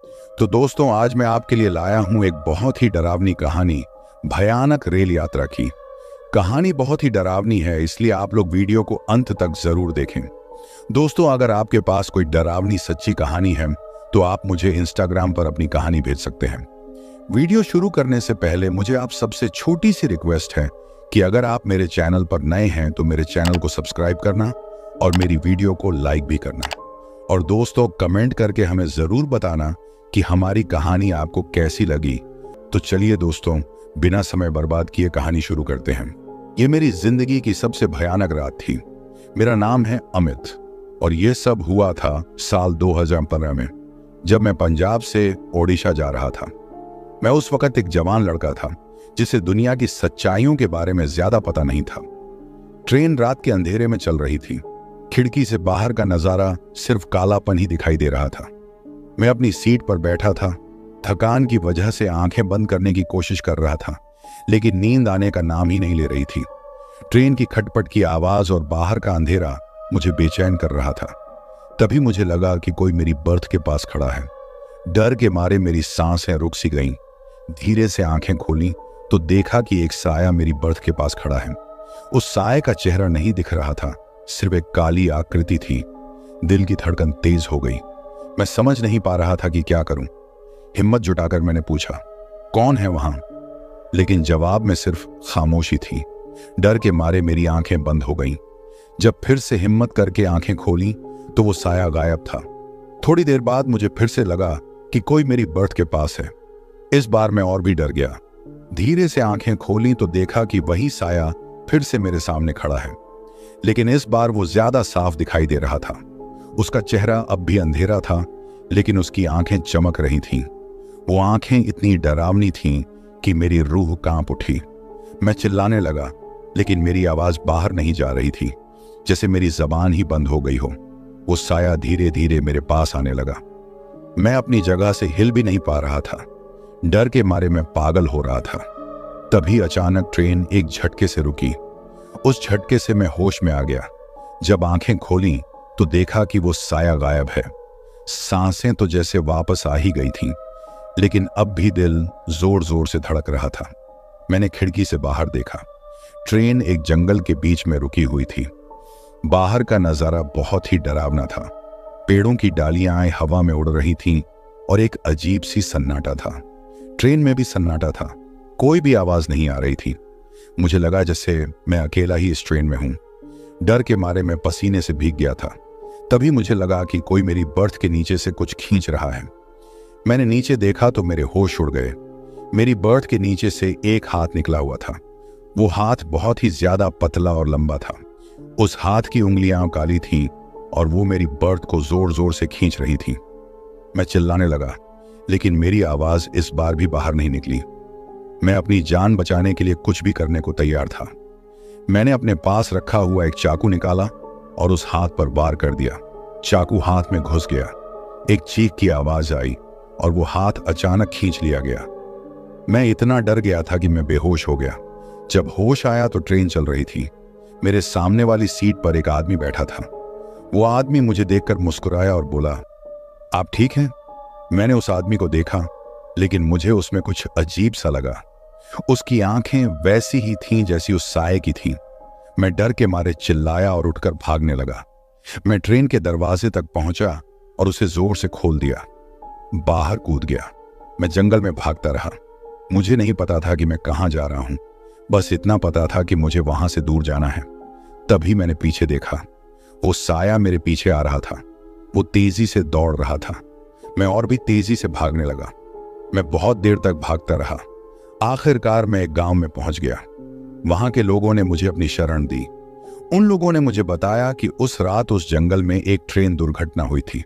तो दोस्तों, आज मैं आपके लिए लाया हूं एक बहुत ही डरावनी कहानी, भयानक रेल यात्रा की। कहानी बहुत ही डरावनी है, इसलिए आप लोग वीडियो को अंत तक जरूर देखें। दोस्तों, अगर आपके पास कोई डरावनी सच्ची कहानी है तो आप मुझे इंस्टाग्राम पर अपनी कहानी भेज सकते हैं। वीडियो शुरू करने से पहले मुझे आप सबसे छोटी सी रिक्वेस्ट है कि अगर आप मेरे चैनल पर नए हैं तो मेरे चैनल को सब्सक्राइब करना और मेरी वीडियो को लाइक भी करना। और दोस्तों, कमेंट करके हमें जरूर बताना कि हमारी कहानी आपको कैसी लगी। तो चलिए दोस्तों, बिना समय बर्बाद किए कहानी शुरू करते हैं। ये मेरी जिंदगी की सबसे भयानक रात थी। मेरा नाम है अमित और ये सब हुआ था साल 2015 में, जब मैं पंजाब से ओडिशा जा रहा था। मैं उस वक्त एक जवान लड़का था जिसे दुनिया की सच्चाइयों के बारे में ज्यादा पता नहीं था। ट्रेन रात के अंधेरे में चल रही थी। खिड़की से बाहर का नजारा सिर्फ कालापन ही दिखाई दे रहा था। मैं अपनी सीट पर बैठा था। थकान की वजह से आंखें बंद करने की कोशिश कर रहा था, लेकिन नींद आने का नाम ही नहीं ले रही थी। ट्रेन की खटपट की आवाज और बाहर का अंधेरा मुझे बेचैन कर रहा था। तभी मुझे लगा कि कोई मेरी बर्थ के पास खड़ा है। डर के मारे मेरी सांसें रुक सी गईं। धीरे से आंखें खोली तो देखा कि एक साया मेरी बर्थ के पास खड़ा है। उस साये का चेहरा नहीं दिख रहा था, सिर्फ एक काली आकृति थी। दिल की धड़कन तेज हो गई। मैं समझ नहीं पा रहा था कि क्या करूं। हिम्मत जुटाकर मैंने पूछा, कौन है वहां? लेकिन जवाब में सिर्फ खामोशी थी। डर के मारे मेरी आंखें बंद हो गईं। जब फिर से हिम्मत करके आंखें खोली तो वो साया गायब था। थोड़ी देर बाद मुझे फिर से लगा कि कोई मेरी बर्थ के पास है। इस बार मैं और भी डर गया। धीरे से आंखें खोली तो देखा कि वही साया फिर से मेरे सामने खड़ा है, लेकिन इस बार वो ज्यादा साफ दिखाई दे रहा था। उसका चेहरा अब भी अंधेरा था, लेकिन उसकी आंखें चमक रही थीं। वो आंखें इतनी डरावनी थीं कि मेरी रूह कांप उठी। मैं चिल्लाने लगा, लेकिन मेरी आवाज बाहर नहीं जा रही थी, जैसे मेरी जबान ही बंद हो गई हो। वो साया धीरे धीरे मेरे पास आने लगा। मैं अपनी जगह से हिल भी नहीं पा रहा था। डर के मारे मैं पागल हो रहा था। तभी अचानक ट्रेन एक झटके से रुकी। उस झटके से मैं होश में आ गया। जब आंखें खोली तो देखा कि वो साया गायब है। सांसें तो जैसे वापस आ ही गई थीं, लेकिन अब भी दिल जोर जोर से धड़क रहा था। मैंने खिड़की से बाहर देखा। ट्रेन एक जंगल के बीच में रुकी हुई थी। बाहर का नजारा बहुत ही डरावना था। पेड़ों की डालियां हवा में उड़ रही थीं और एक अजीब सी सन्नाटा था। ट्रेन में भी सन्नाटा था। कोई भी आवाज नहीं आ रही थी। मुझे लगा जैसे मैं अकेला ही इस ट्रेन में हूं। डर के मारे मैं पसीने से भीग गया था। तभी मुझे लगा कि कोई मेरी बर्थ के नीचे से कुछ खींच रहा है। मैंने नीचे देखा तो मेरे होश उड़ गए। मेरी बर्थ के नीचे से एक हाथ निकला हुआ था। वो हाथ बहुत ही ज्यादा पतला और लंबा था। उस हाथ की उंगलियां काली थीं और वो मेरी बर्थ को जोर जोर से खींच रही थी। मैं चिल्लाने लगा, लेकिन मेरी आवाज इस बार भी बाहर नहीं निकली। मैं अपनी जान बचाने के लिए कुछ भी करने को तैयार था। मैंने अपने पास रखा हुआ एक चाकू निकाला और उस हाथ पर वार कर दिया। चाकू हाथ में घुस गया। एक चीख की आवाज आई और वो हाथ अचानक खींच लिया गया। मैं इतना डर गया था कि मैं बेहोश हो गया। जब होश आया तो ट्रेन चल रही थी। मेरे सामने वाली सीट पर एक आदमी बैठा था। वो आदमी मुझे देखकर मुस्कुराया और बोला, आप ठीक हैं? मैंने उस आदमी को देखा, लेकिन मुझे उसमें कुछ अजीब सा लगा। उसकी आंखें वैसी ही थीं जैसी उस साये की थीं। मैं डर के मारे चिल्लाया और उठकर भागने लगा। मैं ट्रेन के दरवाजे तक पहुंचा और उसे जोर से खोल दिया। बाहर कूद गया। मैं जंगल में भागता रहा। मुझे नहीं पता था कि मैं कहां जा रहा हूं, बस इतना पता था कि मुझे वहां से दूर जाना है। तभी मैंने पीछे देखा। वो साया मेरे पीछे आ रहा था। वो तेजी से दौड़ रहा था। मैं और भी तेजी से भागने लगा। मैं बहुत देर तक भागता रहा। आखिरकार मैं एक गांव में पहुंच गया। वहां के लोगों ने मुझे अपनी शरण दी। उन लोगों ने मुझे बताया कि उस रात उस जंगल में एक ट्रेन दुर्घटना हुई थी।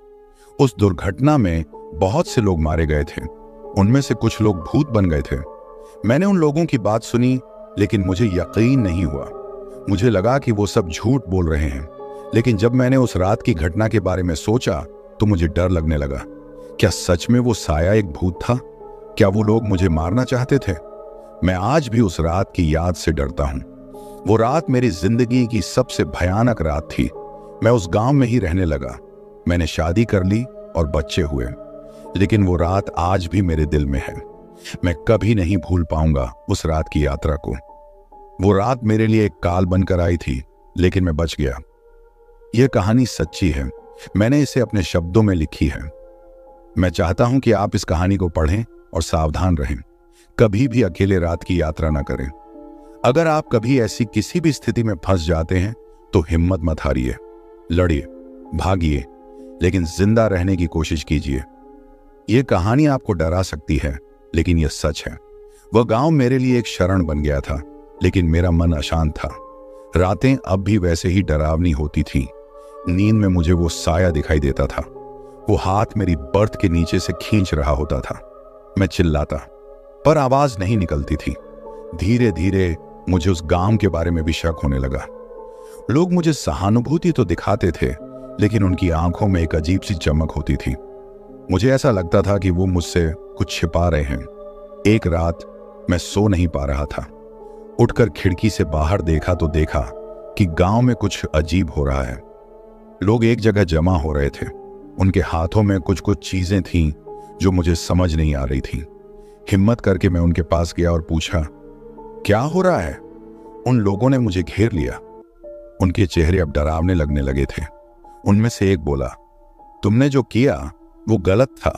उस दुर्घटना में बहुत से लोग मारे गए थे। उनमें से कुछ लोग भूत बन गए थे। मैंने उन लोगों की बात सुनी, लेकिन मुझे यकीन नहीं हुआ। मुझे लगा कि वो सब झूठ बोल रहे हैं। लेकिन जब मैंने उस रात की घटना के बारे में सोचा तो मुझे डर लगने लगा। क्या सच में वो साया एक भूत था? क्या वो लोग मुझे मारना चाहते थे? मैं आज भी उस रात की याद से डरता हूं। वो रात मेरी जिंदगी की सबसे भयानक रात थी। मैं उस गांव में ही रहने लगा। मैंने शादी कर ली और बच्चे हुए। लेकिन वो रात आज भी मेरे दिल में है। मैं कभी नहीं भूल पाऊंगा उस रात की यात्रा को। वो रात मेरे लिए एक काल बनकर आई थी, लेकिन मैं बच गया। यह कहानी सच्ची है, मैंने इसे अपने शब्दों में लिखी है। मैं चाहता हूं कि आप इस कहानी को पढ़ें और सावधान रहें। कभी भी अकेले रात की यात्रा ना करें। अगर आप कभी ऐसी किसी भी स्थिति में फंस जाते हैं तो हिम्मत मत हारिए, लड़िए, भागिए, लेकिन जिंदा रहने की कोशिश कीजिए। यह कहानी आपको डरा सकती है, लेकिन यह सच है। वह गांव मेरे लिए एक शरण बन गया था, लेकिन मेरा मन अशांत था। रातें अब भी वैसे ही डरावनी होती थी। नींद में मुझे वो साया दिखाई देता था। वो हाथ मेरी बर्थ के नीचे से खींच रहा होता था। मैं चिल्लाता, पर आवाज नहीं निकलती थी। धीरे धीरे मुझे उस गांव के बारे में भी शक होने लगा। लोग मुझे सहानुभूति तो दिखाते थे, लेकिन उनकी आंखों में एक अजीब सी चमक होती थी। मुझे ऐसा लगता था कि वो मुझसे कुछ छिपा रहे हैं। एक रात मैं सो नहीं पा रहा था। उठकर खिड़की से बाहर देखा तो देखा कि गांव में कुछ अजीब हो रहा है। लोग एक जगह जमा हो रहे थे। उनके हाथों में कुछ कुछ चीजें थीं जो मुझे समझ नहीं आ रही थी। हिम्मत करके मैं उनके पास गया और पूछा, क्या हो रहा है? उन लोगों ने मुझे घेर लिया। उनके चेहरे अब डरावने लगने लगे थे। उनमें से एक बोला, तुमने जो किया वो गलत था,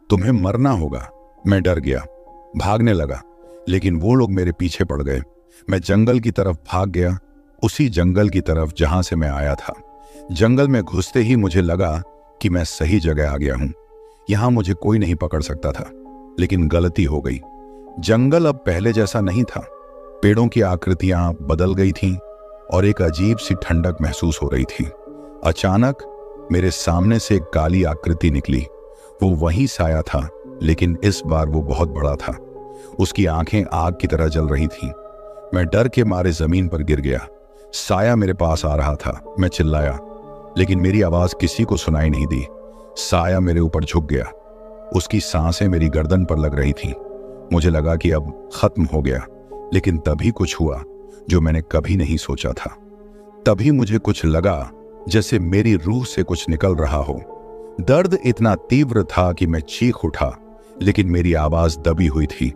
तुम्हें मरना होगा। मैं डर गया, भागने लगा, लेकिन वो लोग मेरे पीछे पड़ गए। मैं जंगल की तरफ भाग गया, उसी जंगल की तरफ जहां से मैं आया था। जंगल में घुसते ही मुझे लगा कि मैं सही जगह आ गया हूं। यहां मुझे कोई नहीं पकड़ सकता था, लेकिन गलती हो गई। जंगल अब पहले जैसा नहीं था। पेड़ों की आकृतियां बदल गई थीं और एक अजीब सी ठंडक महसूस हो रही थी। अचानक मेरे सामने से एक काली आकृति निकली। वो वही साया था, लेकिन इस बार वो बहुत बड़ा था। उसकी आंखें आग की तरह जल रही थीं। मैं डर के मारे जमीन पर गिर गया। साया मेरे पास आ रहा था। मैं चिल्लाया, लेकिन मेरी आवाज किसी को सुनाई नहीं दी। साया मेरे ऊपर झुक गया। उसकी सांसें मेरी गर्दन पर लग रही थीं। मुझे लगा कि अब खत्म हो गया, लेकिन तभी कुछ हुआ जो मैंने कभी नहीं सोचा था। तभी मुझे कुछ लगा जैसे मेरी रूह से कुछ निकल रहा हो। दर्द इतना तीव्र था कि मैं चीख उठा, लेकिन मेरी आवाज दबी हुई थी।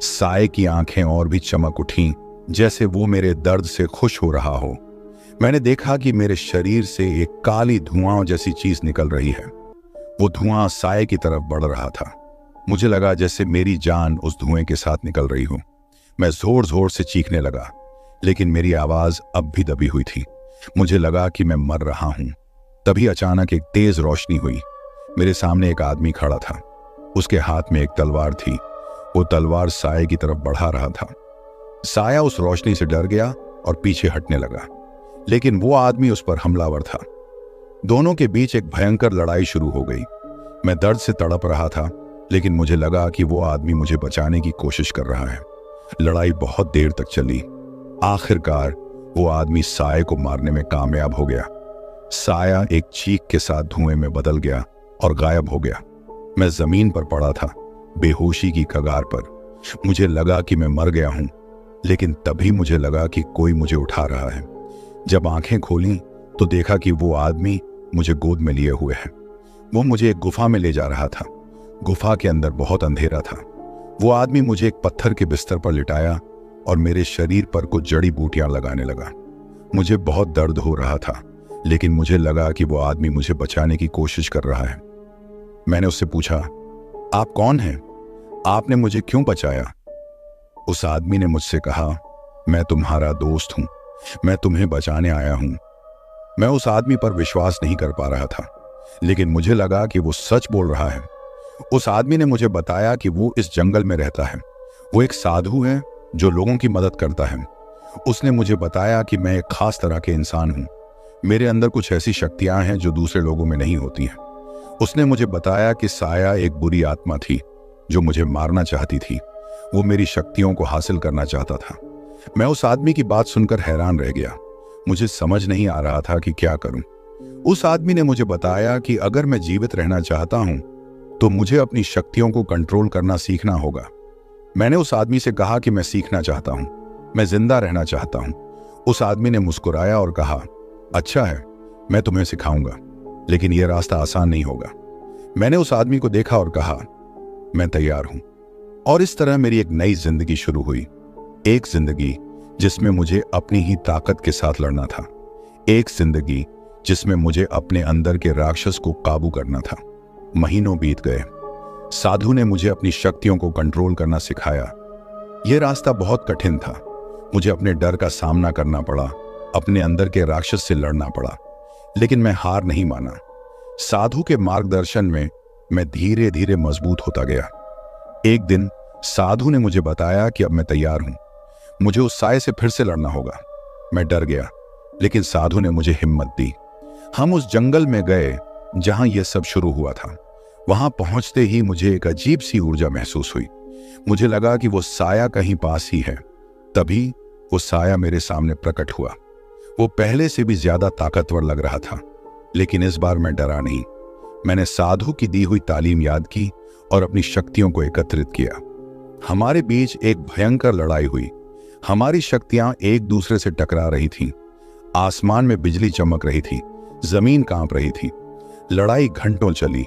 साए की आंखें और भी चमक उठीं, जैसे वो मेरे दर्द से खुश हो रहा हो। मैंने देखा कि मेरे शरीर से एक काली धुआं जैसी चीज निकल रही है। वो धुआं साए की तरफ बढ़ रहा था। मुझे लगा जैसे मेरी जान उस धुएं के साथ निकल रही हो। मैं जोर जोर से चीखने लगा, लेकिन मेरी आवाज अब भी दबी हुई थी। मुझे लगा कि मैं मर रहा हूं। तभी अचानक एक तेज रोशनी हुई। मेरे सामने एक आदमी खड़ा था। उसके हाथ में एक तलवार थी। वो तलवार साए की तरफ बढ़ा रहा था। साया उस रोशनी से डर गया और पीछे हटने लगा, लेकिन वो आदमी उस पर हमलावर था। दोनों के बीच एक भयंकर लड़ाई शुरू हो गई। मैं दर्द से तड़प रहा था, लेकिन मुझे लगा कि वो आदमी मुझे बचाने की कोशिश कर रहा है। लड़ाई बहुत देर तक चली। आखिरकार वो आदमी साए को मारने में कामयाब हो गया। साया एक चीख के साथ धुएं में बदल गया और गायब हो गया। मैं जमीन पर पड़ा था, बेहोशी की कगार पर। मुझे लगा कि मैं मर गया हूं, लेकिन तभी मुझे लगा कि कोई मुझे उठा रहा है। जब आंखें खोली तो देखा कि वो आदमी मुझे गोद में लिए हुए है। वो मुझे एक गुफा में ले जा रहा था। गुफा के अंदर बहुत अंधेरा था। वो आदमी मुझे एक पत्थर के बिस्तर पर लिटाया और मेरे शरीर पर कुछ जड़ी बूटियां लगाने लगा। मुझे बहुत दर्द हो रहा था, लेकिन मुझे लगा कि वो आदमी मुझे बचाने की कोशिश कर रहा है। मैंने उससे पूछा, आप कौन हैं? आपने मुझे क्यों बचाया? उस आदमी ने मुझसे कहा, मैं तुम्हारा दोस्त हूं, मैं तुम्हें बचाने आया हूं। मैं उस आदमी पर विश्वास नहीं कर पा रहा था, लेकिन मुझे लगा कि वो सच बोल रहा है। उस आदमी ने मुझे बताया कि वो इस जंगल में रहता है। वो एक साधु है जो लोगों की मदद करता है। उसने मुझे बताया कि मैं एक खास तरह के इंसान हूं। मेरे अंदर कुछ ऐसी शक्तियां हैं जो दूसरे लोगों में नहीं होती हैं। उसने मुझे बताया कि साया एक बुरी आत्मा थी जो मुझे मारना चाहती थी। वो मेरी शक्तियों को हासिल करना चाहता था। मैं उस आदमी की बात सुनकर हैरान रह गया। मुझे समझ नहीं आ रहा था कि क्या करूं। उस आदमी ने मुझे बताया कि अगर मैं जीवित रहना चाहता हूं तो मुझे अपनी शक्तियों को कंट्रोल करना सीखना होगा। मैंने उस आदमी से कहा कि मैं सीखना चाहता हूं, मैं जिंदा रहना चाहता हूं। उस आदमी ने मुस्कुराया और कहा, अच्छा है, मैं तुम्हें सिखाऊंगा, लेकिन यह रास्ता आसान नहीं होगा। मैंने उस आदमी को देखा और कहा, मैं तैयार हूं। और इस तरह मेरी एक नई जिंदगी शुरू हुई। एक जिंदगी जिसमें मुझे अपनी ही ताकत के साथ लड़ना था। एक जिंदगी जिसमें मुझे अपने अंदर के राक्षस को काबू करना था। महीनों बीत गए। साधु ने मुझे अपनी शक्तियों को कंट्रोल करना सिखाया। यह रास्ता बहुत कठिन था। मुझे अपने डर का सामना करना पड़ा, अपने अंदर के राक्षस से लड़ना पड़ा, लेकिन मैं हार नहीं माना। साधु के मार्गदर्शन में मैं धीरे धीरे मजबूत होता गया। एक दिन साधु ने मुझे बताया कि अब मैं तैयार हूं, मुझे उस साए से फिर से लड़ना होगा। मैं डर गया, लेकिन साधु ने मुझे हिम्मत दी। हम उस जंगल में गए जहां यह सब शुरू हुआ था। वहां पहुंचते ही मुझे एक अजीब सी ऊर्जा महसूस हुई। मुझे लगा कि वो साया कहीं पास ही है। तभी वो साया मेरे सामने प्रकट हुआ। वो पहले से भी ज्यादा ताकतवर लग रहा था, लेकिन इस बार मैं डरा नहीं। मैंने साधु की दी हुई तालीम याद की और अपनी शक्तियों को एकत्रित किया। हमारे बीच एक भयंकर लड़ाई हुई। हमारी शक्तियां एक दूसरे से टकरा रही थीं। आसमान में बिजली चमक रही थी, जमीन कांप रही थी। लड़ाई घंटों चली।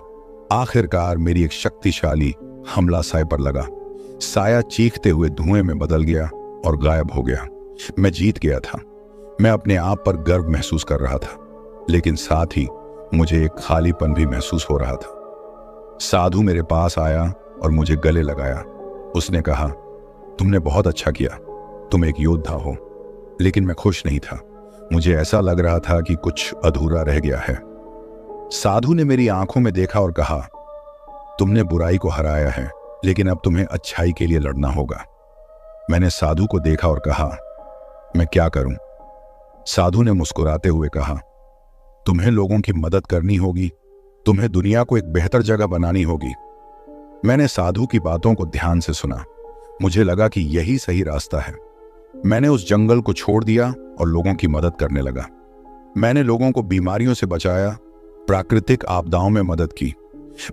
आखिरकार मेरी एक शक्तिशाली हमला साए पर लगा। साया चीखते हुए धुएं में बदल गया और गायब हो गया। मैं जीत गया था। मैं अपने आप पर गर्व महसूस कर रहा था, लेकिन साथ ही मुझे एक खालीपन भी महसूस हो रहा था। साधु मेरे पास आया और मुझे गले लगाया। उसने कहा, तुमने बहुत अच्छा किया, तुम एक योद्धा हो। लेकिन मैं खुश नहीं था। मुझे ऐसा लग रहा था कि कुछ अधूरा रह गया है। साधु ने मेरी आंखों में देखा और कहा, तुमने बुराई को हराया है, लेकिन अब तुम्हें अच्छाई के लिए लड़ना होगा। मैंने साधु को देखा और कहा, मैं क्या करूं? साधु ने मुस्कुराते हुए कहा, तुम्हें लोगों की मदद करनी होगी, तुम्हें दुनिया को एक बेहतर जगह बनानी होगी। मैंने साधु की बातों को ध्यान से सुना। मुझे लगा कि यही सही रास्ता है। मैंने उस जंगल को छोड़ दिया और लोगों की मदद करने लगा। मैंने लोगों को बीमारियों से बचाया, प्राकृतिक आपदाओं में मदद की।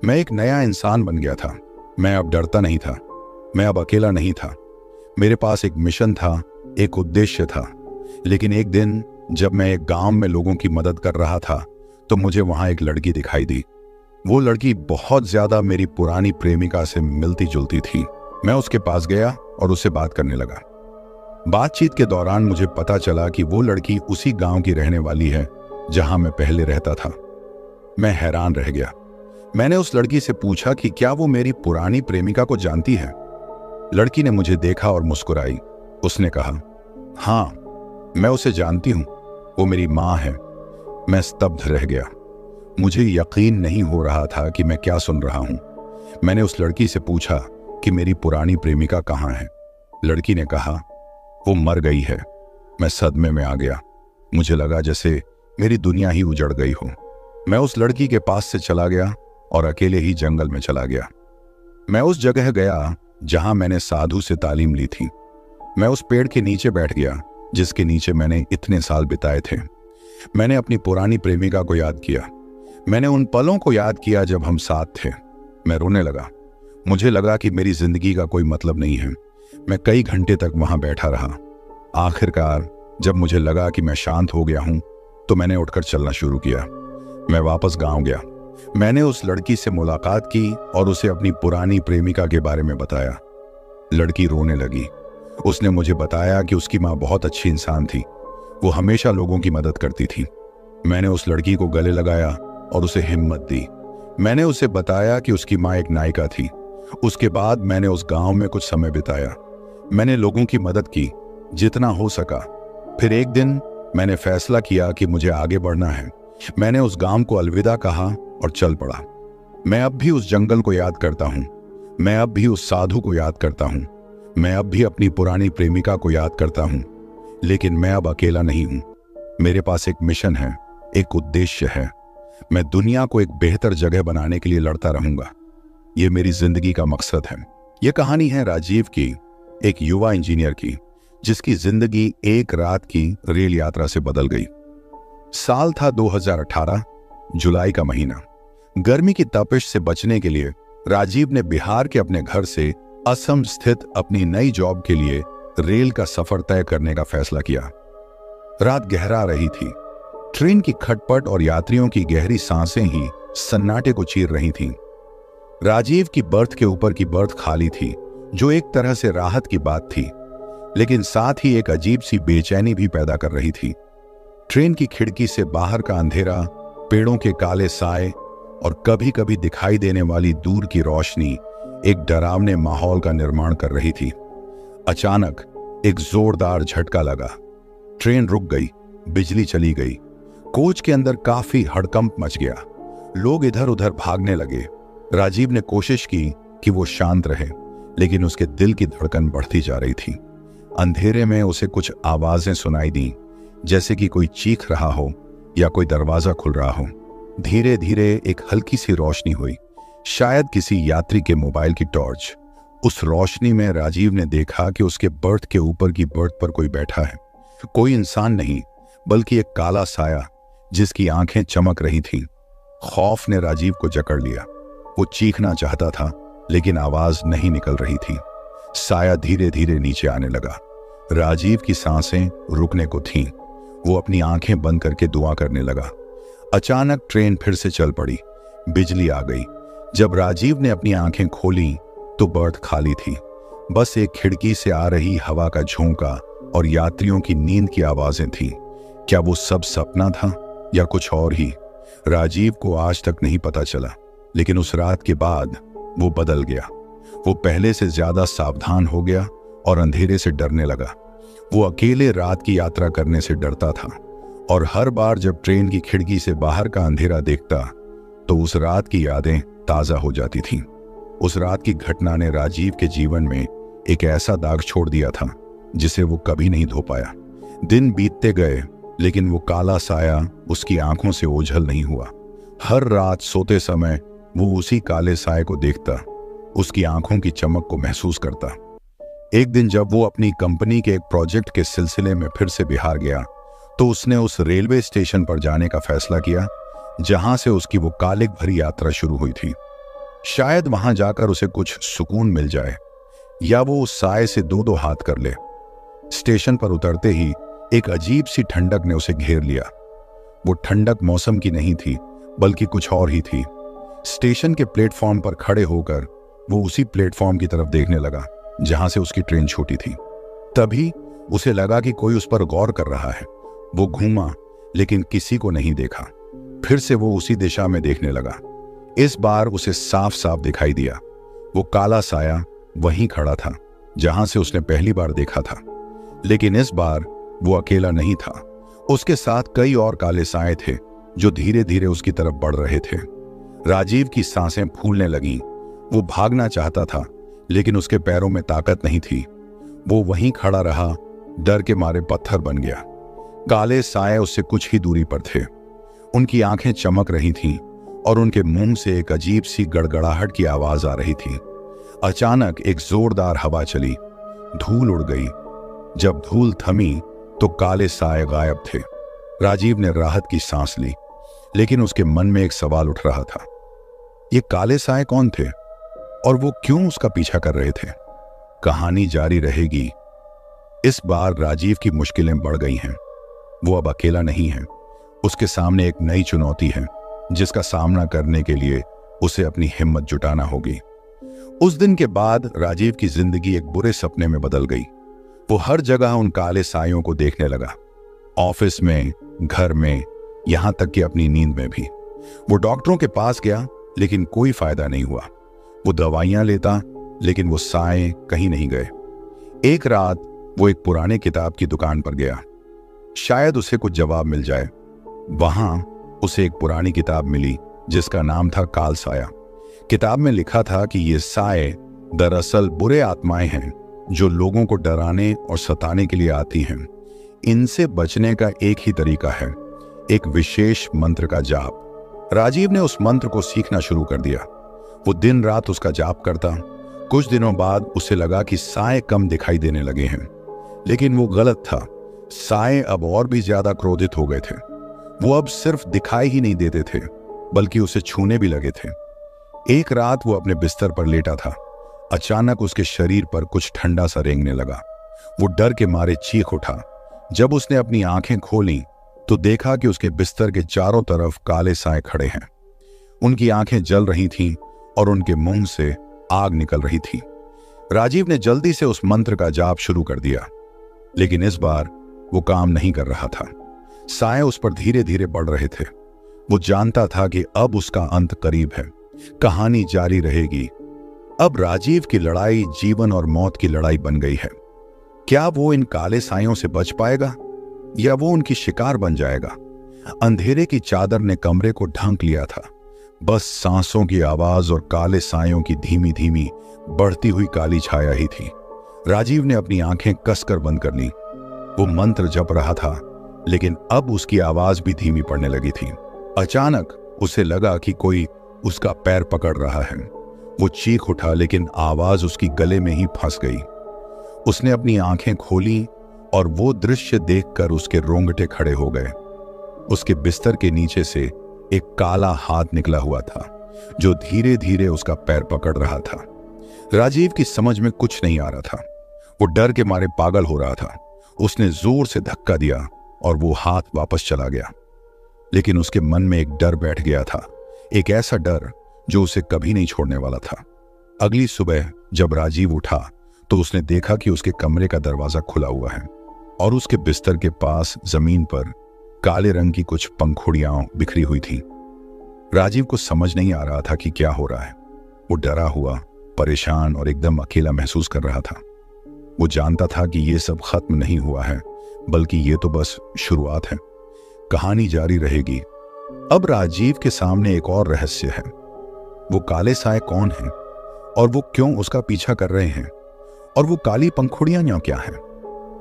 मैं एक नया इंसान बन गया था। मैं अब डरता नहीं था। मैं अब अकेला नहीं था। मेरे पास एक मिशन था, एक उद्देश्य था। लेकिन एक दिन जब मैं एक गांव में लोगों की मदद कर रहा था, तो मुझे वहां एक लड़की दिखाई दी। वो लड़की बहुत ज्यादा मेरी पुरानी प्रेमिका से मिलती जुलती थी। मैं उसके पास गया और उससे बात करने लगा। बातचीत के दौरान मुझे पता चला कि वो लड़की उसी गांव की रहने वाली है जहां मैं पहले रहता था। मैं हैरान रह गया। मैंने उस लड़की से पूछा कि क्या वो मेरी पुरानी प्रेमिका को जानती है। लड़की ने मुझे देखा और मुस्कुराई। उसने कहा, हाँ, मैं उसे जानती हूं, वो मेरी मां है। मैं स्तब्ध रह गया। मुझे यकीन नहीं हो रहा था कि मैं क्या सुन रहा हूं। मैंने उस लड़की से पूछा कि मेरी पुरानी प्रेमिका कहाँ है। लड़की ने कहा, वो मर गई है। मैं सदमे में आ गया। मुझे लगा जैसे मेरी दुनिया ही उजड़ गई हो। मैं उस लड़की के पास से चला गया और अकेले ही जंगल में चला गया। मैं उस जगह गया जहां मैंने साधु से तालीम ली थी। मैं उस पेड़ के नीचे बैठ गया जिसके नीचे मैंने इतने साल बिताए थे। मैंने अपनी पुरानी प्रेमिका को याद किया। मैंने उन पलों को याद किया जब हम साथ थे। मैं रोने लगा। मुझे लगा कि मेरी जिंदगी का कोई मतलब नहीं है। मैं कई घंटे तक वहां बैठा रहा। आखिरकार जब मुझे लगा कि मैं शांत हो गया हूं, तो मैंने उठकर चलना शुरू किया। मैं वापस गांव गया। मैंने उस लड़की से मुलाकात की और उसे अपनी पुरानी प्रेमिका के बारे में बताया। लड़की रोने लगी। उसने मुझे बताया कि उसकी माँ बहुत अच्छी इंसान थी। वो हमेशा लोगों की मदद करती थी। मैंने उस लड़की को गले लगाया और उसे हिम्मत दी। मैंने उसे बताया कि उसकी माँ एक नायिका थी। उसके बाद मैंने उस गांव में कुछ समय बिताया। मैंने लोगों की मदद की जितना हो सका। फिर एक दिन मैंने फैसला किया कि मुझे आगे बढ़ना है। मैंने उस गांव को अलविदा कहा और चल पड़ा। मैं अब भी उस जंगल को याद करता हूं। मैं अब भी उस साधु को याद करता हूं। मैं अब भी अपनी पुरानी प्रेमिका को याद करता हूं। लेकिन मैं अब अकेला नहीं हूं। मेरे पास एक मिशन है, एक उद्देश्य है। मैं दुनिया को एक बेहतर जगह बनाने के लिए लड़ता रहूंगा। यह मेरी जिंदगी का मकसद है। यह कहानी है राजीव की, एक युवा इंजीनियर की, जिसकी जिंदगी एक रात की रेल यात्रा से बदल गई। साल था 2018, जुलाई का महीना। गर्मी की तपिश से बचने के लिए राजीव ने बिहार के अपने घर से असम स्थित अपनी नई जॉब के लिए रेल का सफर तय करने का फैसला किया। रात गहरा रही थी। ट्रेन की खटपट और यात्रियों की गहरी सांसें ही सन्नाटे को चीर रही थीं। राजीव की बर्थ के ऊपर की बर्थ खाली थी, जो एक तरह से राहत की बात थी, लेकिन साथ ही एक अजीब सी बेचैनी भी पैदा कर रही थी। ट्रेन की खिड़की से बाहर का अंधेरा, पेड़ों के काले साए और कभी कभी दिखाई देने वाली दूर की रोशनी एक डरावने माहौल का निर्माण कर रही थी। अचानक एक जोरदार झटका लगा। ट्रेन रुक गई, बिजली चली गई, कोच के अंदर काफी हड़कंप मच गया। लोग इधर उधर भागने लगे। राजीव ने कोशिश की कि वो शांत रहे, लेकिन उसके दिल की धड़कन बढ़ती जा रही थी। अंधेरे में उसे कुछ आवाजें सुनाई दी, जैसे कि कोई चीख रहा हो या कोई दरवाजा खुल रहा हो। धीरे धीरे एक हल्की सी रोशनी हुई, शायद किसी यात्री के मोबाइल की टॉर्च। उस रोशनी में राजीव ने देखा कि उसके बर्थ के ऊपर की बर्थ पर कोई बैठा है। कोई इंसान नहीं, बल्कि एक काला साया जिसकी आंखें चमक रही थीं। खौफ ने राजीव को जकड़ लिया। वो चीखना चाहता था, लेकिन आवाज नहीं निकल रही थी। साया धीरे धीरे नीचे आने लगा। राजीव की सांसें रुकने को थीं। वो अपनी आंखें बंद करके दुआ करने लगा। अचानक ट्रेन फिर से चल पड़ी। बिजली आ गई। जब राजीव ने अपनी आंखें खोली तो बर्थ खाली थी। बस एक खिड़की से आ रही हवा का झोंका और यात्रियों की नींद की आवाजें थीं। क्या वो सब सपना था या कुछ और ही? राजीव को आज तक नहीं पता चला, लेकिन उस रात के बाद वो बदल गया। वो पहले से ज्यादा सावधान हो गया और अंधेरे से डरने लगा। वो अकेले रात की यात्रा करने से डरता था, और हर बार जब ट्रेन की खिड़की से बाहर का अंधेरा देखता तो उस रात की यादें ताजा हो जाती थीं। उस रात की घटना ने राजीव के जीवन में एक ऐसा दाग छोड़ दिया था जिसे वो कभी नहीं धो पाया। दिन बीतते गए, लेकिन वो काला साया उसकी आंखों से ओझल नहीं हुआ। हर रात सोते समय वो उसी काले साए को देखता, उसकी आंखों की चमक को महसूस करता। एक दिन जब वो अपनी कंपनी के एक प्रोजेक्ट के सिलसिले में फिर से बिहार गया, तो उसने उस रेलवे स्टेशन पर जाने का फैसला किया जहां से उसकी वो कालिक भरी यात्रा शुरू हुई थी। शायद वहां जाकर उसे कुछ सुकून मिल जाए, या वो उस साए से दो दो हाथ कर ले। स्टेशन पर उतरते ही एक अजीब सी ठंडक ने उसे घेर लिया। वो ठंडक मौसम की नहीं थी, बल्कि कुछ और ही थी। स्टेशन के प्लेटफॉर्म पर खड़े होकर वो उसी प्लेटफॉर्म की तरफ देखने लगा जहां से उसकी ट्रेन छूटी थी। तभी उसे लगा कि कोई उस पर गौर कर रहा है। वो घूमा, लेकिन किसी को नहीं देखा। फिर से वो उसी दिशा में देखने लगा। इस बार उसे साफ साफ दिखाई दिया। वो काला साया वहीं खड़ा था जहां से उसने पहली बार देखा था, लेकिन इस बार वो अकेला नहीं था। उसके साथ कई और काले साए थे जो धीरे धीरे उसकी तरफ बढ़ रहे थे। राजीव की सांसें फूलने लगीं। वो भागना चाहता था, लेकिन उसके पैरों में ताकत नहीं थी। वो वहीं खड़ा रहा, डर के मारे पत्थर बन गया। काले साए उससे कुछ ही दूरी पर थे। उनकी आंखें चमक रही थीं और उनके मुंह से एक अजीब सी गड़गड़ाहट की आवाज आ रही थी। अचानक एक जोरदार हवा चली, धूल उड़ गई। जब धूल थमी तो काले साए गायब थे। राजीव ने राहत की सांस ली, लेकिन उसके मन में एक सवाल उठ रहा था। ये काले साए कौन थे और वो क्यों उसका पीछा कर रहे थे? कहानी जारी रहेगी। इस बार राजीव की मुश्किलें बढ़ गई हैं। वो अब अकेला नहीं है। उसके सामने एक नई चुनौती है, जिसका सामना करने के लिए उसे अपनी हिम्मत जुटाना होगी। उस दिन के बाद राजीव की जिंदगी एक बुरे सपने में बदल गई। वो हर जगह उन काले सायों को देखने लगा, ऑफिस में, घर में, यहां तक कि अपनी नींद में भी। वो डॉक्टरों के पास गया, लेकिन कोई फायदा नहीं हुआ। वो दवाइयां लेता, लेकिन वो साए कहीं नहीं गए। एक रात वो एक पुराने किताब की दुकान पर गया, शायद उसे कुछ जवाब मिल जाए। वहां उसे एक पुरानी किताब मिली जिसका नाम था काल साया। किताब में लिखा था कि ये साए दरअसल बुरे आत्माएं हैं जो लोगों को डराने और सताने के लिए आती हैं। इनसे बचने का एक ही तरीका है, एक विशेष मंत्र का जाप। राजीव ने उस मंत्र को सीखना शुरू कर दिया। वो दिन रात उसका जाप करता। कुछ दिनों बाद उसे लगा कि साए कम दिखाई देने लगे हैं, लेकिन वो गलत था। साए अब और भी ज्यादा क्रोधित हो गए थे। वो अब सिर्फ दिखाई ही नहीं देते थे, बल्कि उसे छूने भी लगे थे। एक रात वो अपने बिस्तर पर लेटा था। अचानक उसके शरीर पर कुछ ठंडा सा रेंगने लगा। वो डर के मारे चीख उठा। जब उसने अपनी आंखें खोली तो देखा कि उसके बिस्तर के चारों तरफ काले साए खड़े हैं। उनकी आंखें जल रही थीं और उनके मुंह से आग निकल रही थी। राजीव ने जल्दी से उस मंत्र का जाप शुरू कर दिया, लेकिन इस बार वो काम नहीं कर रहा था। साए उस पर धीरे धीरे बढ़ रहे थे। वो जानता था कि अब उसका अंत करीब है, कहानी जारी रहेगी। अब राजीव की लड़ाई जीवन और मौत की लड़ाई बन गई है। क्या वो इन काले सायों से बच पाएगा या वो उनकी शिकार बन जाएगा? अंधेरे की चादर ने कमरे को ढक लिया था। बस सांसों की आवाज और काले सायों की धीमी धीमी बढ़ती हुई काली छाया ही थी। राजीव ने अपनी आंखें कसकर बंद कर ली। वो मंत्र जप रहा था, लेकिन अब उसकी आवाज भी धीमी पड़ने लगी थी। अचानक उसे लगा कि कोई उसका पैर पकड़ रहा है। वो चीख उठा, लेकिन आवाज उसकी गले में ही फंस गई। उसने अपनी आंखें खोली और वो दृश्य देखकर उसके रोंगटे खड़े हो गए। उसके बिस्तर के नीचे से एक काला हाथ निकला हुआ था, जो धीरे धीरे उसका पैर पकड़ रहा था। राजीव की समझ में कुछ नहीं आ रहा था। वो डर के मारे पागल हो रहा था। उसने जोर से धक्का दिया और वो हाथ वापस चला गया। लेकिन उसके मन में एक डर बैठ गया था, एक ऐसा डर जो उसे कभी नहीं छोड़ने वाला था। अगली सुबह जब राजीव उठा तो उसने देखा कि उसके कमरे का दरवाजा खुला हुआ है और उसके बिस्तर के पास जमीन पर काले रंग की कुछ पंखुड़ियां बिखरी हुई थी। राजीव को समझ नहीं आ रहा था कि क्या हो रहा है। वो डरा हुआ, परेशान और एकदम अकेला महसूस कर रहा था। वो जानता था कि ये सब खत्म नहीं हुआ है, बल्कि ये तो बस शुरुआत है। कहानी जारी रहेगी। अब राजीव के सामने एक और रहस्य है। वो काले साए कौन हैं और वो क्यों उसका पीछा कर रहे हैं, और वो काली पंखुड़ियां क्या हैं?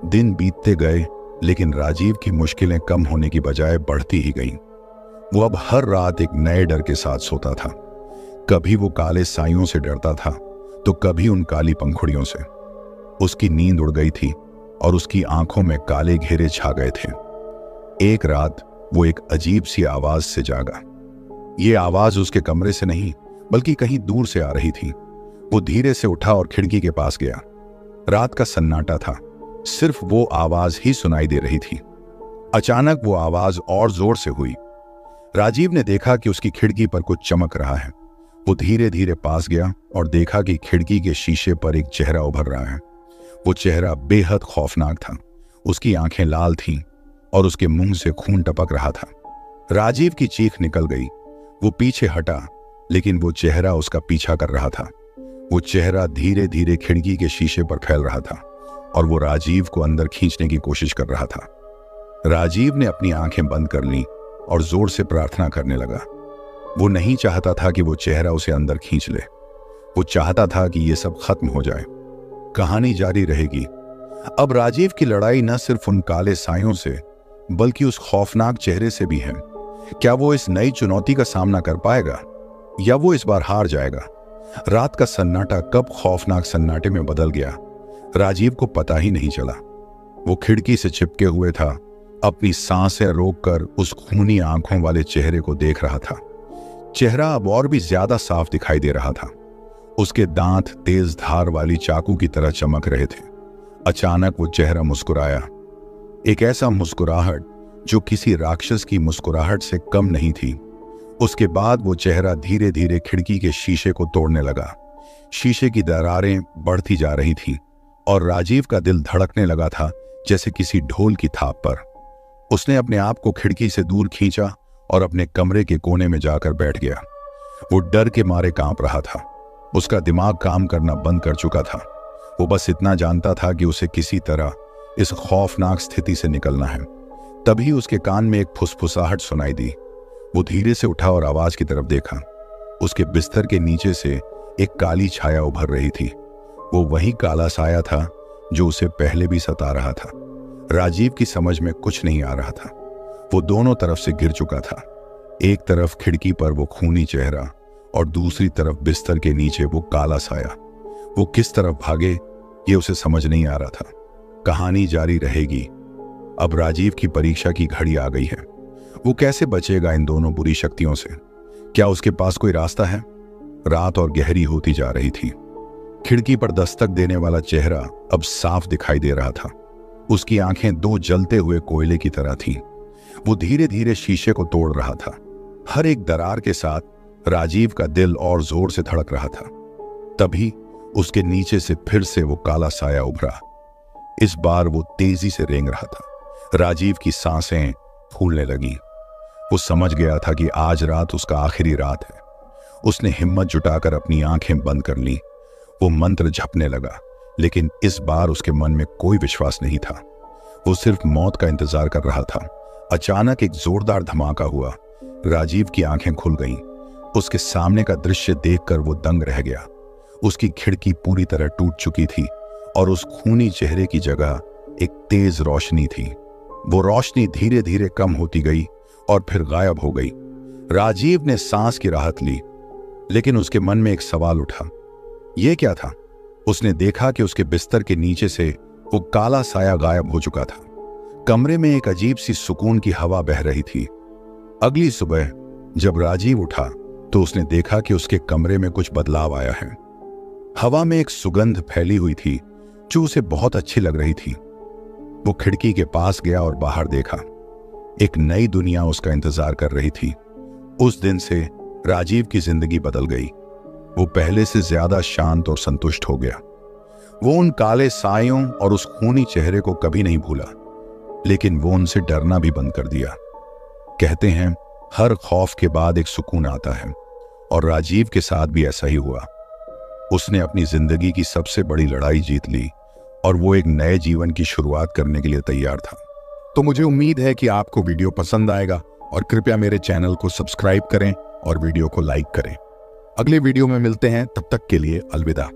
दिन बीतते गए, लेकिन राजीव की मुश्किलें कम होने की बजाय बढ़ती ही गईं। वो अब हर रात एक नए डर के साथ सोता था। कभी वो काले साइयों से डरता था, तो कभी उन काली पंखुड़ियों से। उसकी नींद उड़ गई थी और उसकी आंखों में काले घेरे छा गए थे। एक रात वो एक अजीब सी आवाज से जागा। ये आवाज उसके कमरे से नहीं, बल्कि कहीं दूर से आ रही थी। वो धीरे से उठा और खिड़की के पास गया। रात का सन्नाटा था, सिर्फ वो आवाज ही सुनाई दे रही थी। अचानक वो आवाज और जोर से हुई। राजीव ने देखा कि उसकी खिड़की पर कुछ चमक रहा है। वो धीरे धीरे पास गया और देखा कि खिड़की के शीशे पर एक चेहरा उभर रहा है। वो चेहरा बेहद खौफनाक था। उसकी आंखें लाल थीं और उसके मुंह से खून टपक रहा था। राजीव की चीख निकल गई। वो पीछे हटा, लेकिन वो चेहरा उसका पीछा कर रहा था। वो चेहरा धीरे धीरे खिड़की के शीशे पर फैल रहा था और वो राजीव को अंदर खींचने की कोशिश कर रहा था। राजीव ने अपनी आंखें बंद कर लीं और जोर से प्रार्थना करने लगा। वो नहीं चाहता था कि वो चेहरा उसे अंदर खींच ले। वो चाहता था कि ये सब खत्म हो जाए। कहानी जारी रहेगी। अब राजीव की लड़ाई न सिर्फ उन काले सायों से, बल्कि उस खौफनाक चेहरे से भी है। क्या वो इस नई चुनौती का सामना कर पाएगा या वो इस बार हार जाएगा? रात का सन्नाटा कब खौफनाक सन्नाटे में बदल गया, राजीव को पता ही नहीं चला। वो खिड़की से चिपके हुए था, अपनी सांसें रोककर उस खूनी आंखों वाले चेहरे को देख रहा था। चेहरा अब और भी ज्यादा साफ दिखाई दे रहा था। उसके दांत तेज धार वाली चाकू की तरह चमक रहे थे। अचानक वो चेहरा मुस्कुराया, एक ऐसा मुस्कुराहट जो किसी राक्षस की मुस्कुराहट से कम नहीं थी। उसके बाद वो चेहरा धीरे धीरे खिड़की के शीशे को तोड़ने लगा। शीशे की दरारें बढ़ती जा रही थीं और राजीव का दिल धड़कने लगा था, जैसे किसी ढोल की थाप पर। उसने अपने आप को खिड़की से दूर खींचा और अपने कमरे के कोने में जाकर बैठ गया। वो डर के मारे कांप रहा था। उसका दिमाग काम करना बंद कर चुका था। वो बस इतना जानता था कि उसे किसी तरह इस खौफनाक स्थिति से निकलना है। तभी उसके कान में एक फुसफुसाहट सुनाई दी। वो धीरे से उठा और आवाज की तरफ देखा। उसके बिस्तर के नीचे से एक काली छाया उभर रही थी। वो वही काला साया था जो उसे पहले भी सता रहा था। राजीव की समझ में कुछ नहीं आ रहा था। वो दोनों तरफ से गिर चुका था। एक तरफ खिड़की पर वो खूनी चेहरा और दूसरी तरफ बिस्तर के नीचे वो काला साया। वो किस तरफ भागे ये उसे समझ नहीं आ रहा था। कहानी जारी रहेगी। अब राजीव की परीक्षा की घड़ी आ गई है। वो कैसे बचेगा इन दोनों बुरी शक्तियों से? क्या उसके पास कोई रास्ता है? रात और गहरी होती जा रही थी। खिड़की पर दस्तक देने वाला चेहरा अब साफ दिखाई दे रहा था। उसकी आंखें दो जलते हुए कोयले की तरह थीं। वो धीरे धीरे शीशे को तोड़ रहा था। हर एक दरार के साथ राजीव का दिल और जोर से धड़क रहा था। तभी उसके नीचे से फिर से वो काला साया उभरा। इस बार वो तेजी से रेंग रहा था। राजीव की सांसें फूलने लगी। वो समझ गया था कि आज रात उसका आखिरी रात है। उसने हिम्मत जुटाकर अपनी आंखें बंद कर ली। वो मंत्र जपने लगा, लेकिन इस बार उसके मन में कोई विश्वास नहीं था। वो सिर्फ मौत का इंतजार कर रहा था। अचानक एक जोरदार धमाका हुआ। राजीव की आंखें खुल गईं। उसके सामने का दृश्य देखकर वो दंग रह गया। उसकी खिड़की पूरी तरह टूट चुकी थी और उस खूनी चेहरे की जगह एक तेज रोशनी थी। वो रोशनी धीरे धीरे कम होती गई और फिर गायब हो गई। राजीव ने सांस की राहत ली, लेकिन उसके मन में एक सवाल उठा। यह क्या था? उसने देखा कि उसके बिस्तर के नीचे से वो काला साया गायब हो चुका था। कमरे में एक अजीब सी सुकून की हवा बह रही थी। अगली सुबह जब राजीव उठा तो उसने देखा कि उसके कमरे में कुछ बदलाव आया है। हवा में एक सुगंध फैली हुई थी जो उसे बहुत अच्छी लग रही थी। वो खिड़की के पास गया और बाहर देखा। एक नई दुनिया उसका इंतजार कर रही थी। उस दिन से राजीव की जिंदगी बदल गई। वो पहले से ज्यादा शांत और संतुष्ट हो गया। वो उन काले सायों और उस खूनी चेहरे को कभी नहीं भूला, लेकिन वो उनसे डरना भी बंद कर दिया। कहते हैं हर खौफ के बाद एक सुकून आता है, और राजीव के साथ भी ऐसा ही हुआ। उसने अपनी जिंदगी की सबसे बड़ी लड़ाई जीत ली और वो एक नए जीवन की शुरुआत करने के लिए तैयार था। तो मुझे उम्मीद है कि आपको वीडियो पसंद आएगा, और कृपया मेरे चैनल को सब्सक्राइब करें और वीडियो को लाइक करें। अगले वीडियो में मिलते हैं, तब तक के लिए अलविदा।